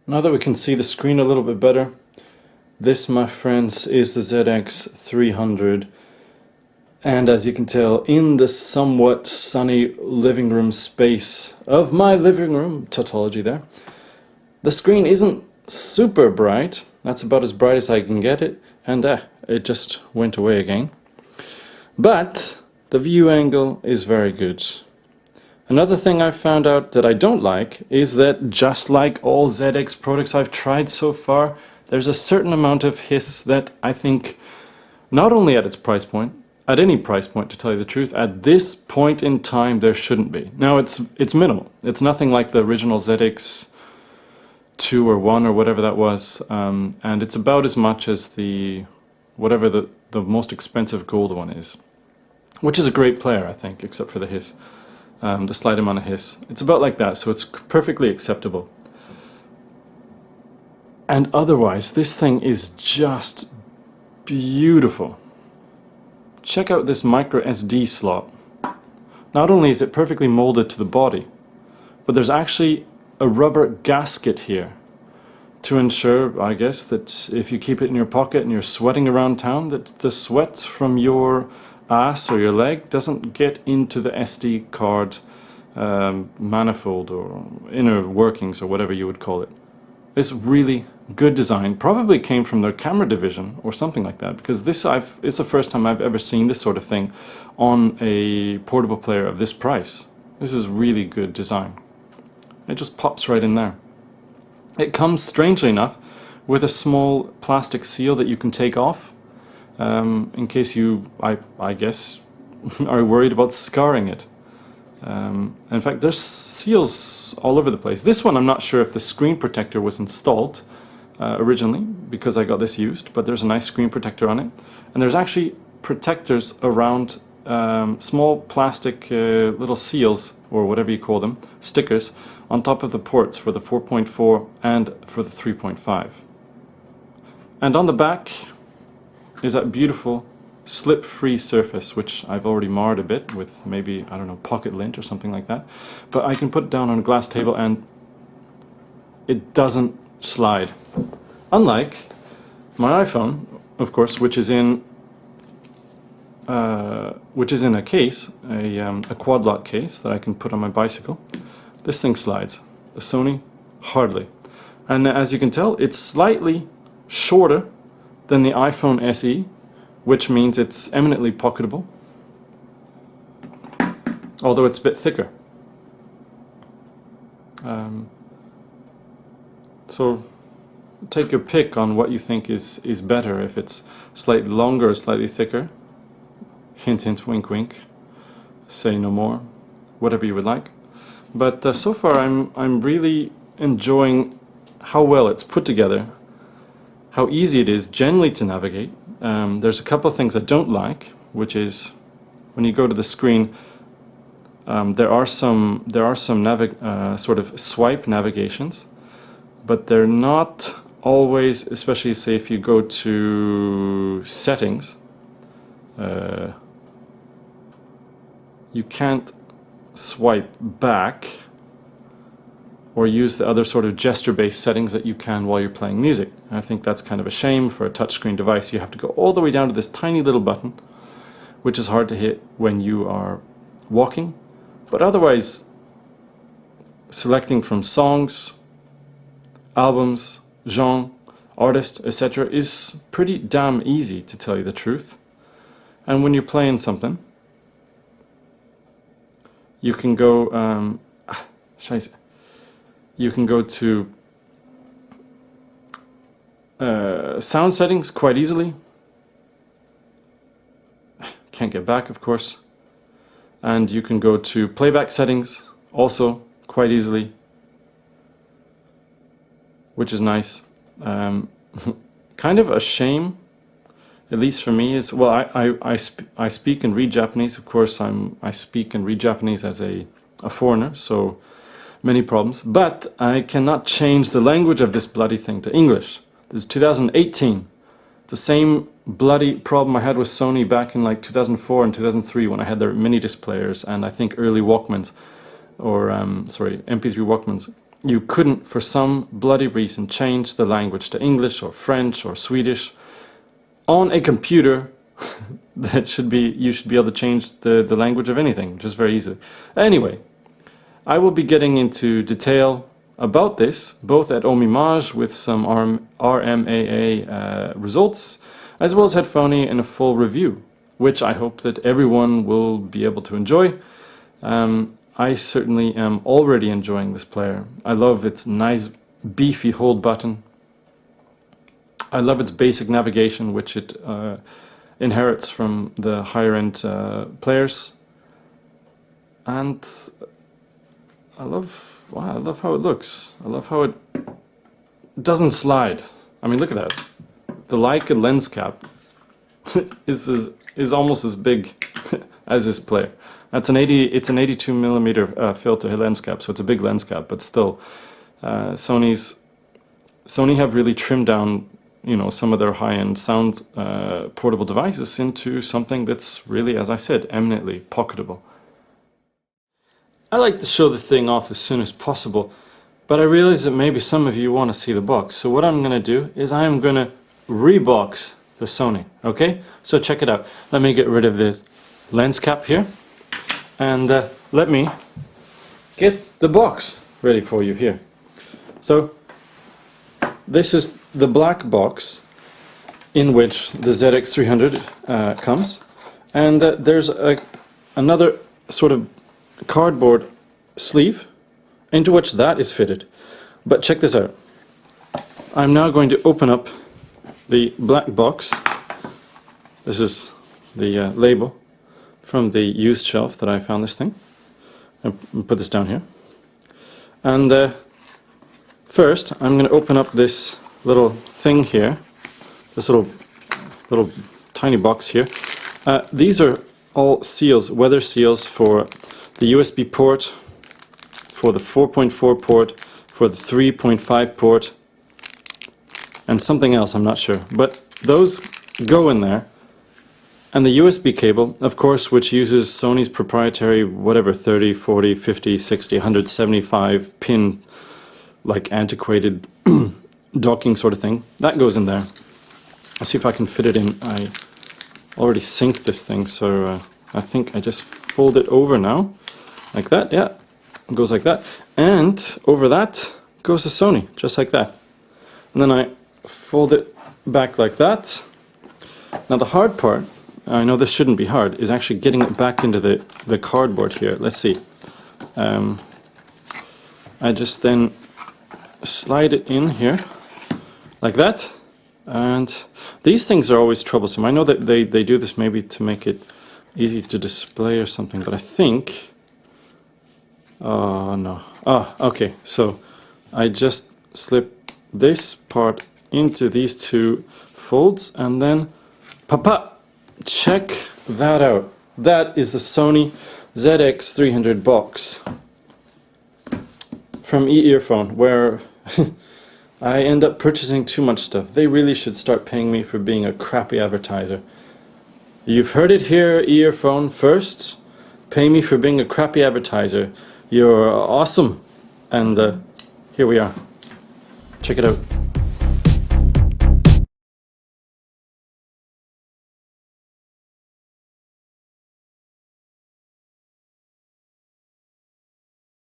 Now that we can see the screen a little bit better, this, my friends, is the ZX300, and as you can tell, in the somewhat sunny living room space of my living room, tautology there, the screen isn't super bright. That's about as bright as I can get it, and it just went away again. But the view angle is very good. Another thing I've found out that I don't like is that, just like all ZX products I've tried so far, there's a certain amount of hiss that I think, not only at its price point, at any price point to tell you the truth, at this point in time there shouldn't be. Now it's minimal. It's nothing like the original ZX2 or 1 or whatever that was, and it's about as much as whatever the most expensive gold one is, which is a great player, I think, except for the hiss. The slight amount of hiss. It's about like that, so it's perfectly acceptable. And otherwise, this thing is just beautiful. Check out this micro SD slot. Not only is it perfectly molded to the body, but there's actually a rubber gasket here to ensure, I guess, that if you keep it in your pocket and you're sweating around town, that the sweat from your ass or your leg doesn't get into the SD card manifold or inner workings or whatever you would call it. It's really good design. Probably came from their camera division or something like that, because it's the first time I've ever seen this sort of thing on a portable player of this price. This is really good design. It just pops right in there. It comes, strangely enough, with a small plastic seal that you can take off, in case you, I guess, are worried about scarring it. In fact, there's seals all over the place. This one, I'm not sure if the screen protector was installed originally, because I got this used, but there's a nice screen protector on it. And there's actually protectors around small plastic little seals, or whatever you call them, stickers, on top of the ports for the 4.4 and for the 3.5. And on the back is that beautiful slip-free surface, which I've already marred a bit with maybe, I don't know, pocket lint or something like that. But I can put it down on a glass table and it doesn't slide. Unlike my iPhone, of course, which is in a case, a quad lock case that I can put on my bicycle. This thing slides. The Sony, hardly. And as you can tell, it's slightly shorter than the iPhone SE, which means it's eminently pocketable, although it's a bit thicker. So take your pick on what you think is better, if it's slightly longer or slightly thicker. Hint hint, wink wink, say no more, whatever you would like. But so far I'm really enjoying how well it's put together, how easy it is generally to navigate. There's a couple of things I don't like, which is when you go to the screen, there are some sort of swipe navigations, but they're not always, especially say if you go to settings, you can't swipe back or use the other sort of gesture-based settings that you can while you're playing music. And I think that's kind of a shame for a touchscreen device. You have to go all the way down to this tiny little button, which is hard to hit when you are walking. But otherwise, selecting from songs, albums, genre, artist, etc. is pretty damn easy, to tell you the truth. And when you're playing something, you can go, you can go to sound settings quite easily. Can't get back, of course. And you can go to playback settings also quite easily, which is nice. Kind of a shame, at least for me, is, well, I speak and read Japanese. Of course, I speak and read Japanese as a foreigner, so many problems. But I cannot change the language of this bloody thing to English. This is 2018. The same bloody problem I had with Sony back in like 2004 and 2003 when I had their mini disc players and I think early Walkmans, or sorry, MP3 Walkmans. you couldn't for some bloody reason change the language to English or French or Swedish on a computer, you should be able to change the language of anything just very easily. Anyway, I will be getting into detail about this, both at Omimage with some RMAA results, as well as Headfonia in a full review, which I hope that everyone will be able to enjoy. I certainly am already enjoying this player. I love its nice beefy hold button. I love its basic navigation, which it inherits from the higher end players. And I love how it looks. I love how it doesn't slide. I mean, look at that. The Leica lens cap is almost as big as this player. It's an 82mm filter lens cap, so it's a big lens cap, but still, Sony have really trimmed down, you know, some of their high-end sound portable devices into something that's really, as I said, eminently pocketable. I like to show the thing off as soon as possible, but I realize that maybe some of you want to see the box. So what I'm going to do is I'm going to rebox the Sony, okay? So check it out. Let me get rid of this lens cap here, and let me get the box ready for you here. So this is the black box in which the ZX300 comes, and there's another sort of cardboard sleeve into which that is fitted. But check this out. I'm now going to open up the black box. This is the label from the used shelf that I found this thing. I'll put this down here. And first I'm going to open up this little thing here, this little tiny box here. These are all seals, weather seals for the USB port, for the 4.4 port, for the 3.5 port, and something else, I'm not sure. But those go in there. And the USB cable, of course, which uses Sony's proprietary, whatever, 30, 40, 50, 60, 175 pin, like antiquated docking sort of thing, that goes in there. Let's see if I can fit it in. I already synced this thing, so I think I just fold it over now. Like that, yeah, it goes like that. And over that goes the Sony, just like that. And then I fold it back like that. Now the hard part, I know this shouldn't be hard, is actually getting it back into the cardboard here. Let's see. I just then slide it in here, like that. And these things are always troublesome. I know that they do this maybe to make it easy to display or something, but I think... Oh no. Ah, okay. So I just slip this part into these two folds, and then papa, check that out. That is the Sony ZX300 box from earphone, where I end up purchasing too much stuff. They really should start paying me for being a crappy advertiser. You've heard it here, earphone first. Pay me for being a crappy advertiser. You're awesome. And here we are. Check it out.